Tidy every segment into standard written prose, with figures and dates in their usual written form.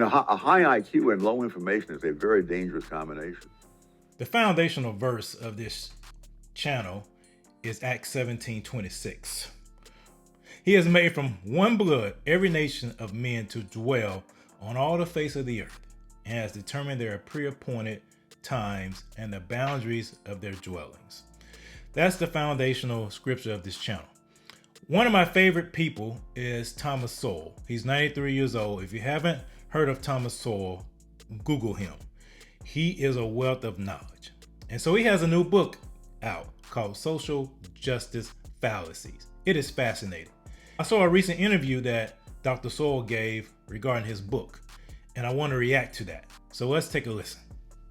Now, a high IQ and low information is a very dangerous combination. The foundational verse of this channel is Acts 17:26. He has made from one blood every nation of men to dwell on all the face of the earth, and has determined their pre-appointed times and the boundaries of their dwellings. That's the foundational scripture of this channel. One of my favorite people is Thomas Sowell. He's 93 years old. If you haven't heard of Thomas Sowell, Google him. He is a wealth of knowledge. And so he has a new book out called Social Justice Fallacies. It is fascinating. I saw a recent interview that Dr. Sowell gave regarding his book, and I want to react to that. So let's take a listen.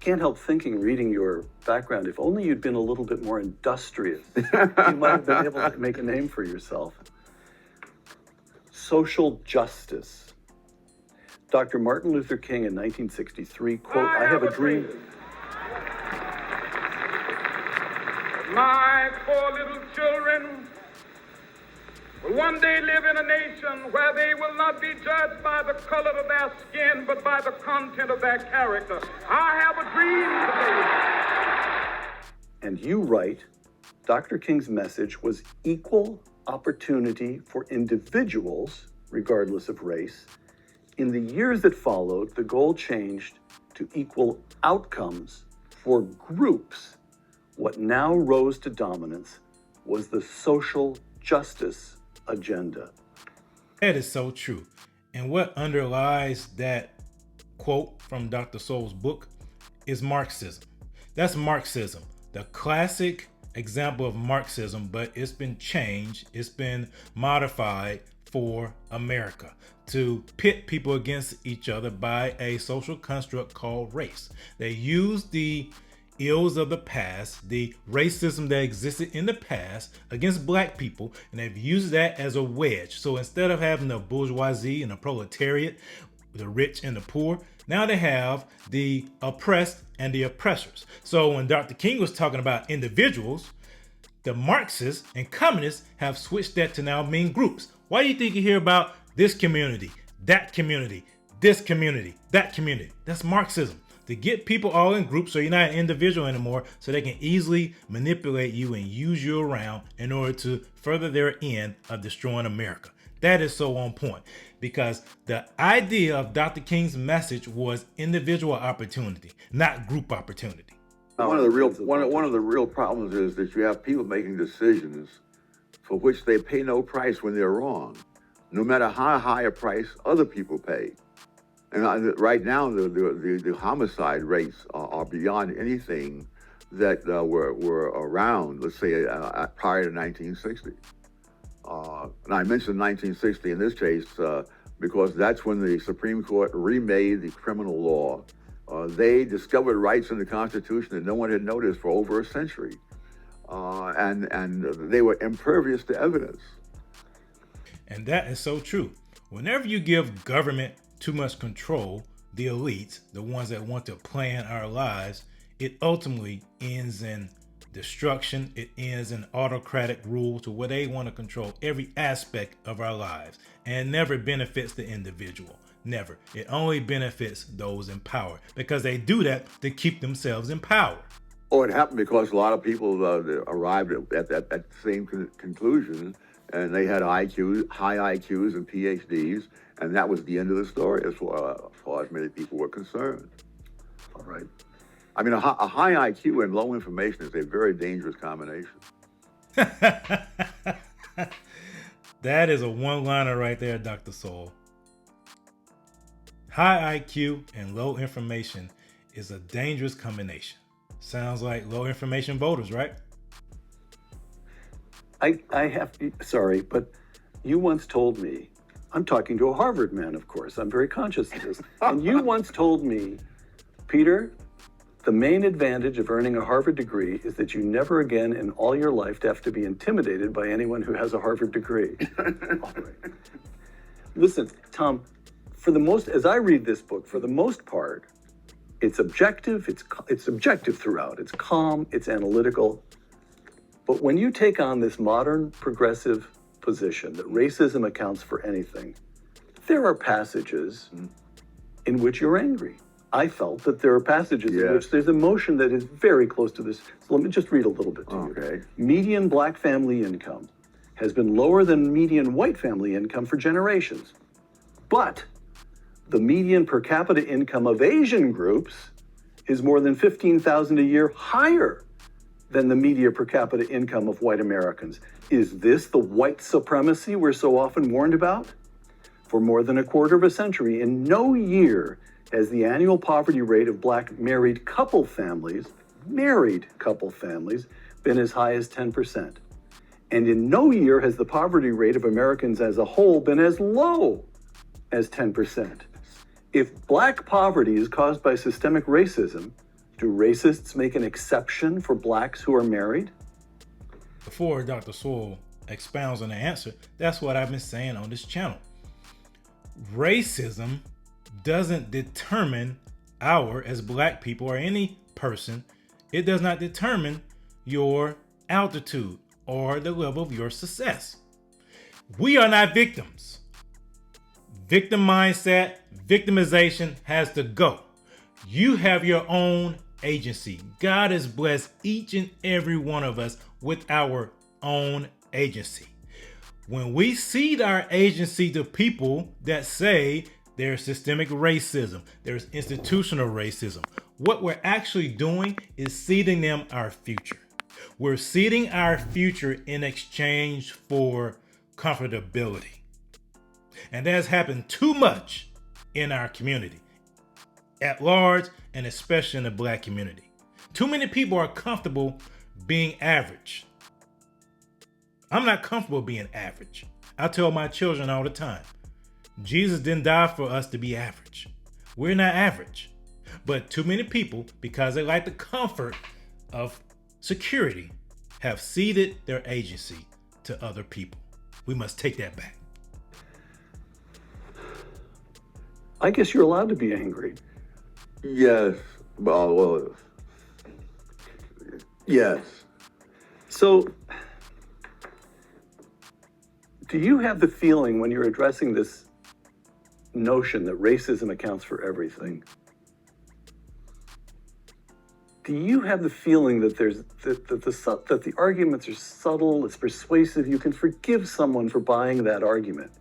Can't help thinking, reading your background, if only you'd been a little bit more industrious, you might have been able to make a name for yourself. Social justice. Dr. Martin Luther King in 1963, quote, "I have a dream." My poor little children will one day live in a nation where they will not be judged by the color of their skin, but by the content of their character. I have a dream today. And you write, Dr. King's message was equal opportunity for individuals, regardless of race. In the years that followed, the goal changed to equal outcomes for groups. What now rose to dominance was the social justice agenda. That is so true. And what underlies that quote from Dr. Sowell's book is Marxism. That's Marxism, the classic example of Marxism, but it's been changed, it's been modified for America to pit people against each other by a social construct called race. They use the ills of the past, the racism that existed in the past against black people, and they've used that as a wedge. So instead of having the bourgeoisie and the proletariat, the rich and the poor, now they have the oppressed and the oppressors. So when Dr. King was talking about individuals, the Marxists and communists have switched that to now mean groups. Why do you think you hear about this community, that community, this community, that community? That's Marxism. To get people all in groups so you're not an individual anymore, so they can easily manipulate you and use you around in order to further their end of destroying America. That is so on point, because the idea of Dr. King's message was individual opportunity, not group opportunity. One of the real problems is that you have people making decisions for which they pay no price when they're wrong, no matter how high a price other people pay. And right now, the homicide rates are beyond anything that were around, let's say, prior to 1960. And I mentioned 1960 in this case because that's when the Supreme Court remade the criminal law. They discovered rights in the Constitution that no one had noticed for over a century. And they were impervious to evidence. And that is so true. Whenever you give government too much control, the elites, the ones that want to plan our lives, it ultimately ends in destruction. It ends in autocratic rule to where they want to control every aspect of our lives, and it never benefits the individual. Never. It only benefits those in power, because they do that to keep themselves in power. Oh, it happened because a lot of people arrived at the same conclusion, and they had high IQs and PhDs, and that was the end of the story as far as many people were concerned. All right. I mean, a high IQ and low information is a very dangerous combination. That is a one-liner right there, Dr. Sowell. High IQ and low information is a dangerous combination. Sounds like low information voters, right? Sorry, but you once told me, I'm talking to a Harvard man, of course, I'm very conscious of this, and you once told me, Peter, the main advantage of earning a Harvard degree is that you never again in all your life have to be intimidated by anyone who has a Harvard degree. All right. Listen, Tom, as I read this book, for the most part, it's objective, it's objective throughout, it's calm, it's analytical. But when you take on this modern progressive position that racism accounts for anything, there are passages in which you're angry. I felt that there are passages in Yes. which there's emotion that is very close to this. So let me just read a little bit to you. Okay. Median black family income has been lower than median white family income for generations. But the median per capita income of Asian groups is more than $15,000 a year higher than the median per capita income of white Americans. Is this the white supremacy we're so often warned about? For more than a quarter of a century, in no year has the annual poverty rate of black married couple families, been as high as 10%. And in no year has the poverty rate of Americans as a whole been as low as 10%. If black poverty is caused by systemic racism, do racists make an exception for blacks who are married? Before Dr. Sowell expounds on the answer, that's what I've been saying on this channel. Racism doesn't determine as black people or any person, it does not determine your altitude or the level of your success. We are not victims. Victim mindset, victimization has to go. You have your own agency. God has blessed each and every one of us with our own agency. When we cede our agency to people that say there's systemic racism, there's institutional racism, what we're actually doing is ceding them our future. We're ceding our future in exchange for comfortability. And that has happened too much in our community at large, and especially in the black community. Too many people are comfortable being average. I'm not comfortable being average. I tell my children all the time, Jesus didn't die for us to be average. We're not average. But too many people, because they like the comfort of security, have ceded their agency to other people. We must take that back. I guess you're allowed to be angry. Yes. Well, yes. So, do you have the feeling when you're addressing this notion that racism accounts for everything? Do you have the feeling that that the arguments are subtle, it's persuasive, you can forgive someone for buying that argument?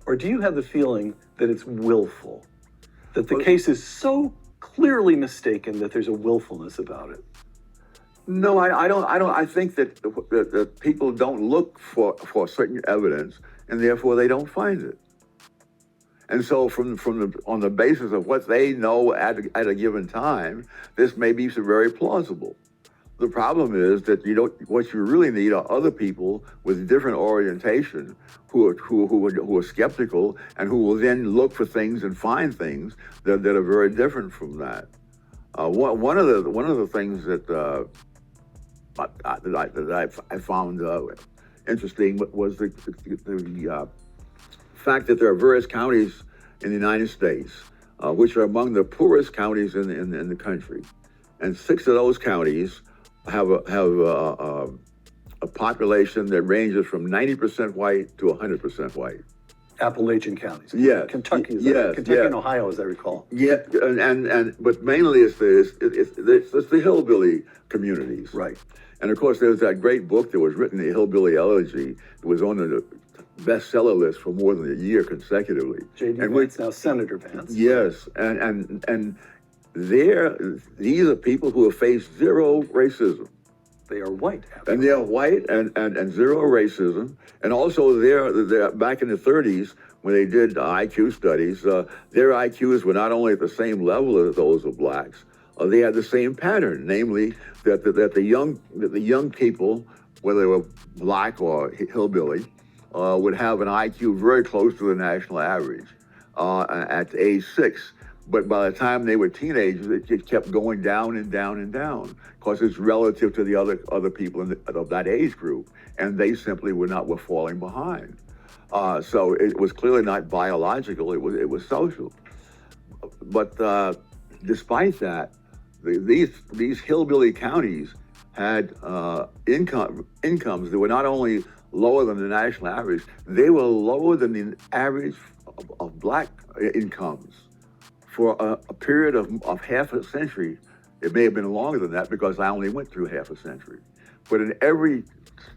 Or do you have the feeling that it's willful, that the case is so clearly mistaken that there's a willfulness about it? No, I don't. I think that people don't look for certain evidence, and therefore they don't find it. And so, on the basis of what they know at a given time, this may be very plausible. The problem is that what you really need are other people with different orientation who are skeptical and who will then look for things and find things that are very different from that. One of the things that I found interesting was the fact that there are various counties in the United States which are among the poorest counties in the country, and 6 of those counties have a population that ranges from 90% white to 100% white. Appalachian counties. Yes. Kentucky, Yes. and Ohio, as I recall. Yeah, but mainly it's the hillbilly communities. Right. And of course, there's that great book that was written, The Hillbilly Elegy. It was on the bestseller list for more than a year consecutively. J.D. Vance, now Senator Vance. Yes, and these are people who have faced zero racism. They are white. And they're white and zero racism. And also they're back in the 30s when they did IQ studies, their IQs were not only at the same level as those of blacks, they had the same pattern, namely that the young people, whether they were black or hillbilly, would have an IQ very close to the national average at age 6. But by the time they were teenagers, it just kept going down and down and down, because it's relative to the other people of that age group, and they simply were falling behind. So it was clearly not biological; it was social. But despite that, these hillbilly counties had incomes that were not only lower than the national average, they were lower than the average of black incomes for a period of half a century. It may have been longer than that because I only went through half a century. But in every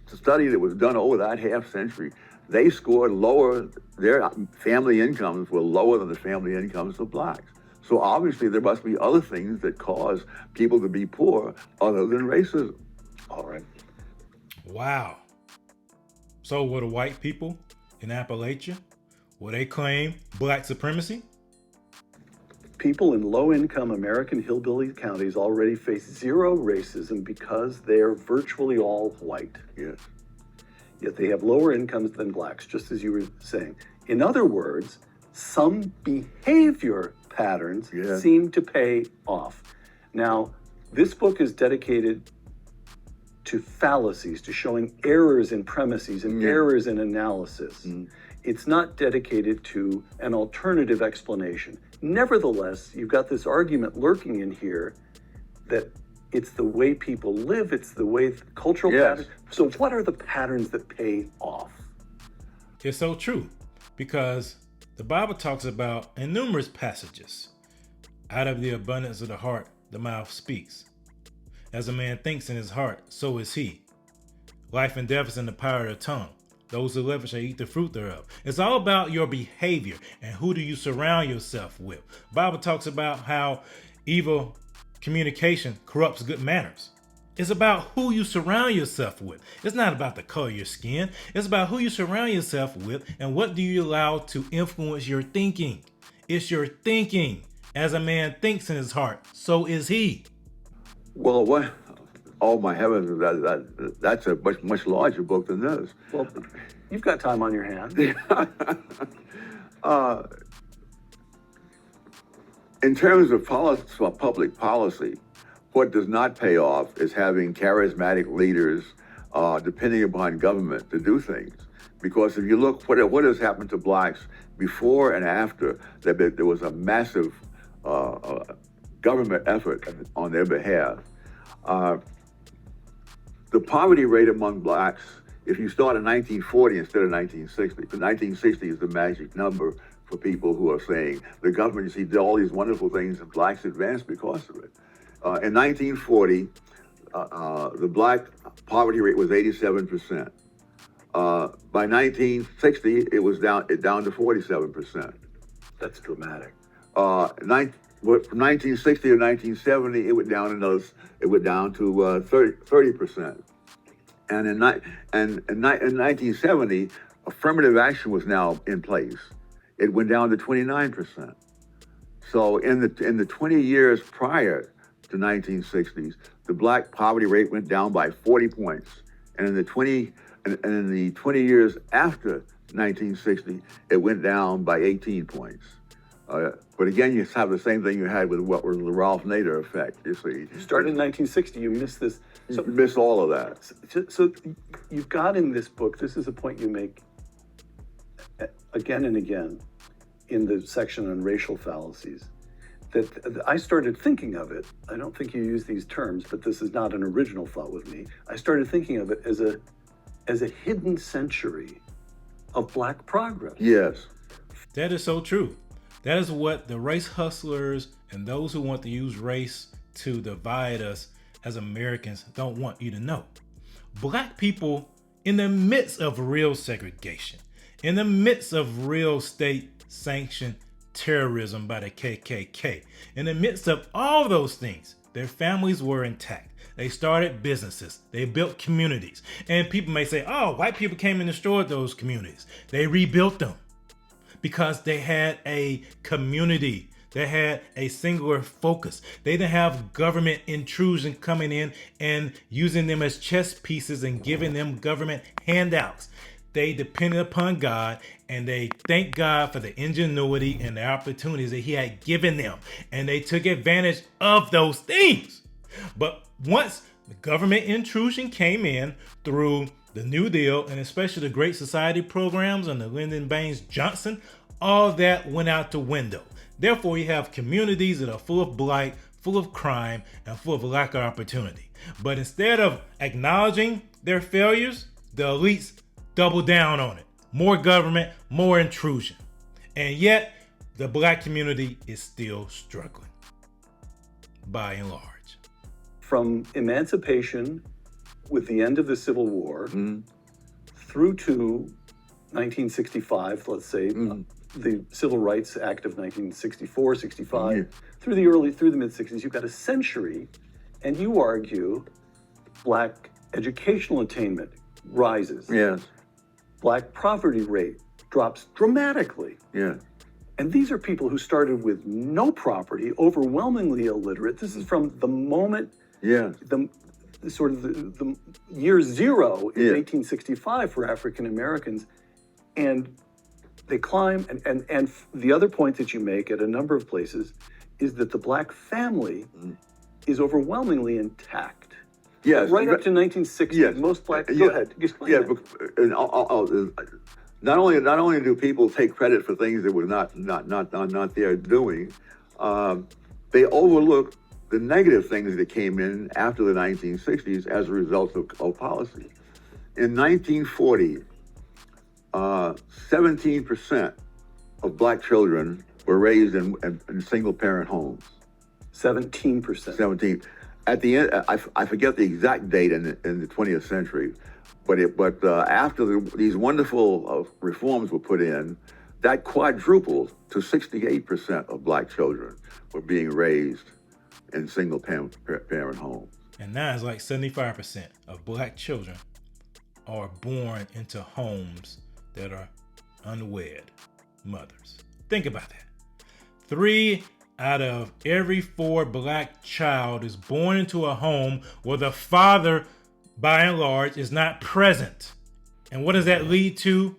study that was done over that half century, they scored lower, their family incomes were lower than the family incomes of blacks. So obviously there must be other things that cause people to be poor other than racism. All right. Wow. So were the white people in Appalachia, will they claim black supremacy? People in low-income American hillbilly counties already face zero racism because they're virtually all white. Yes. Yet they have lower incomes than blacks, just as you were saying. In other words, some behavior patterns seem to pay off. Now, this book is dedicated to fallacies, to showing errors in premises and errors in analysis. It's not dedicated to an alternative explanation. Nevertheless, you've got this argument lurking in here that it's the way people live, it's the way cultural patterns. So what are the patterns that pay off? It's so true, because the Bible talks about, in numerous passages, out of the abundance of the heart, the mouth speaks. As a man thinks in his heart, so is he. Life and death is in the power of the tongue. Those who love it shall eat the fruit thereof. It's all about your behavior and who do you surround yourself with. The Bible talks about how evil communication corrupts good manners. It's about who you surround yourself with. It's not about the color of your skin. It's about who you surround yourself with and what do you allow to influence your thinking. It's your thinking. As a man thinks in his heart, so is he. Well, what? Oh my heavens! That's a much larger book than this. Well, you've got time on your hands. In terms of public policy, what does not pay off is having charismatic leaders depending upon government to do things. Because if you look what has happened to blacks before and after, there was a massive government effort on their behalf. The poverty rate among blacks, if you start in 1940 instead of 1960, because 1960 is the magic number for people who are saying the government, you see, did all these wonderful things and blacks advanced because of it. In 1940, the black poverty rate was 87%. By 1960, it was down to 47%. That's dramatic. From 1960 to 1970, it went down to 30%. And in 1970, affirmative action was now in place. It went down to 29%. So in the 20 years prior to 1960s, the black poverty rate went down by 40 points, and in the 20 years after 1960, it went down by 18 points. But again, you have the same thing you had with what was the Ralph Nader effect. You see, You started in 1960. You missed this. So, you miss all of that. So you've got in this book. This is a point you make again and again in the section on racial fallacies. That I started thinking of it. I don't think you use these terms, but this is not an original thought with me. I started thinking of it as a hidden century of black progress. Yes. That is so true. That is what the race hustlers and those who want to use race to divide us as Americans don't want you to know. Black people, in the midst of real segregation, in the midst of real state-sanctioned terrorism by the KKK, in the midst of all those things, their families were intact. They started businesses. They built communities. And people may say, oh, white people came and destroyed those communities. They rebuilt them because they had a community. They had a singular focus. They didn't have government intrusion coming in and using them as chess pieces and giving them government handouts. They depended upon God, and they thanked God for the ingenuity and the opportunities that He had given them. And they took advantage of those things. But once the government intrusion came in through the New Deal, and especially the Great Society programs and the Lyndon Baines Johnson, all that went out the window. Therefore, you have communities that are full of blight, full of crime, and full of lack of opportunity. But instead of acknowledging their failures, the elites double down on it. More government, more intrusion. And yet, the black community is still struggling, by and large. From emancipation with the end of the Civil War through to 1965, let's say, the Civil Rights Act of 1964, 65, through the mid-60s, you've got a century, and you argue black educational attainment rises. Yes. Black poverty rate drops dramatically. Yeah. And these are people who started with no property, overwhelmingly illiterate. This is from the moment, Yes. the year zero in 1865 for African Americans. And they climb, and the other point that you make at a number of places is that the black family is overwhelmingly intact. Yes. Right up to 1960, yes. Most black, go ahead, explain that. And not only do people take credit for things that were not their doing, they overlook the negative things that came in after the 1960s as a result of policy. In 1940, 17% of black children were raised in single-parent homes. 17%. 17. At the end, I forget the exact date in the 20th century, but after these wonderful reforms were put in, that quadrupled to 68% of black children were being raised in single-parent homes. And now it's like 75% of black children are born into homes that are unwed mothers. Think about that. 3 out of every 4 black child is born into a home where the father, by and large, is not present. And what does that lead to?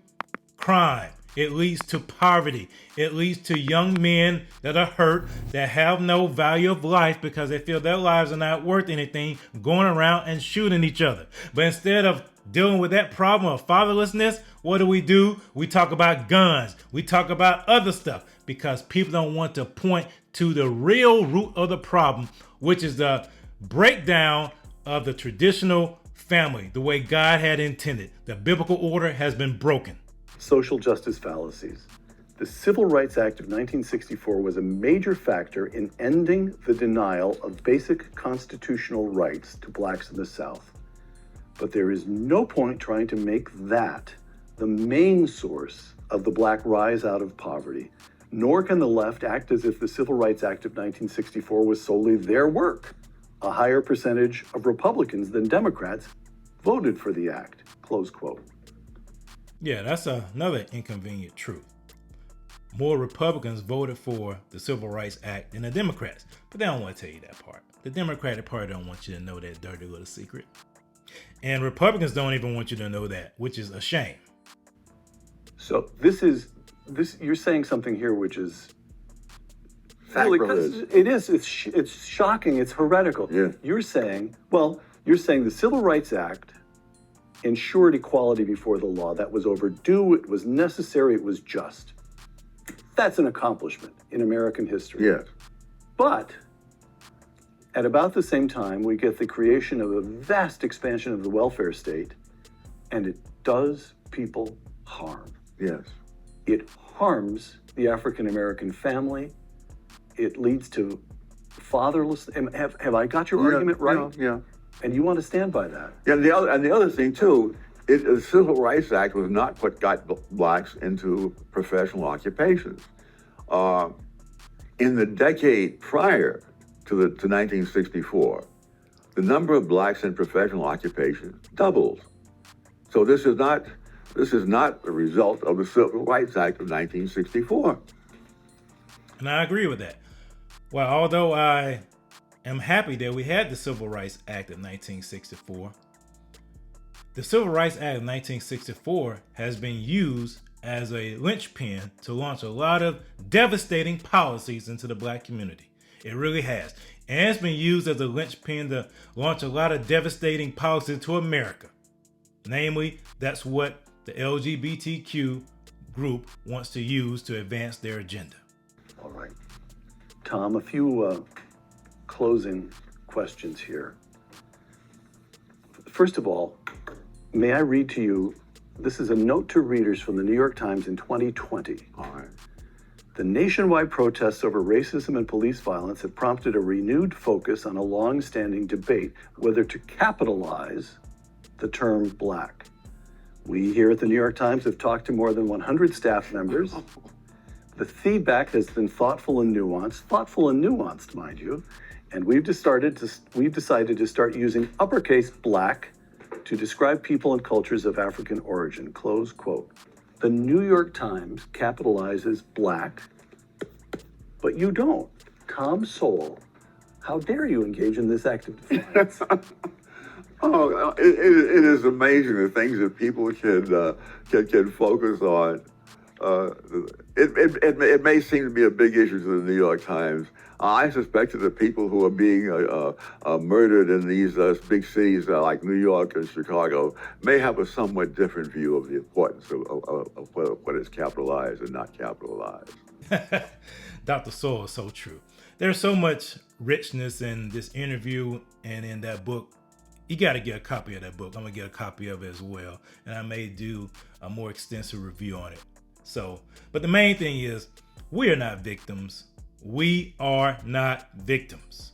Crime. It leads to poverty. It leads to young men that are hurt, that have no value of life because they feel their lives are not worth anything, going around and shooting each other. But instead of dealing with that problem of fatherlessness, what do? We talk about guns. We talk about other stuff because people don't want to point to the real root of the problem, which is the breakdown of the traditional family, the way God had intended. The biblical order has been broken. Social justice fallacies. The Civil Rights Act of 1964 was a major factor in ending the denial of basic constitutional rights to blacks in the South. But there is no point trying to make that the main source of the black rise out of poverty, nor can the left act as if the Civil Rights Act of 1964 was solely their work. A higher percentage of Republicans than Democrats voted for the act, close quote. Yeah, that's another inconvenient truth. More Republicans voted for the Civil Rights Act than the Democrats, but they don't want to tell you that part. The Democratic Party don't want you to know that dirty little secret. And Republicans don't even want you to know that, which is a shame. So this you're saying something here which is Sacrilege. It's shocking, it's heretical. Yeah. You're saying the Civil Rights Act ensured equality before the law. That was overdue, it was necessary, it was just. That's an accomplishment in American history. Yes. But at about the same time, we get the creation of a vast expansion of the welfare state, and it does people harm. Yes. It harms the African American family. It leads to fatherless. Have I got your argument right? Yeah. And you want to stand by that? Yeah. And the other thing too, the Civil Rights Act was not what got blacks into professional occupations. In the decade prior to 1964, the number of blacks in professional occupations doubled. So this is not a result of the Civil Rights Act of 1964. And I agree with that. Well, although I am happy that we had the Civil Rights Act of 1964, the Civil Rights Act of 1964 has been used as a linchpin to launch a lot of devastating policies into the black community. It really has. And it's been used as a linchpin to launch a lot of devastating policies to America. Namely, that's what the LGBTQ group wants to use to advance their agenda. All right. Tom, a few closing questions here. First of all, may I read to you, this is a note to readers from the New York Times in 2020. All right. The nationwide protests over racism and police violence have prompted a renewed focus on a long-standing debate whether to capitalize the term Black. We here at the New York Times have talked to more than 100 staff members. The feedback has been thoughtful and nuanced, mind you, and we've decided to start using uppercase Black to describe people and cultures of African origin, close quote. The New York Times capitalizes Black, but you don't. Tom Sowell, how dare you engage in this act of defiance? It is amazing the things that people can focus on. It may seem to be a big issue to the New York Times. I suspect that the people who are being murdered in these big cities like New York and Chicago may have a somewhat different view of the importance of what is capitalized and not capitalized. Dr. Sowell is so true. There's so much richness in this interview and in that book. You got to get a copy of that book. I'm going to get a copy of it as well. And I may do a more extensive review on it. But the main thing is, we are not victims. We are not victims.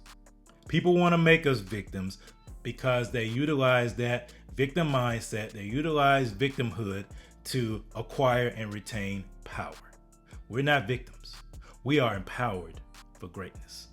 People want to make us victims because they utilize that victim mindset. They utilize victimhood to acquire and retain power. We're not victims. We are empowered for greatness.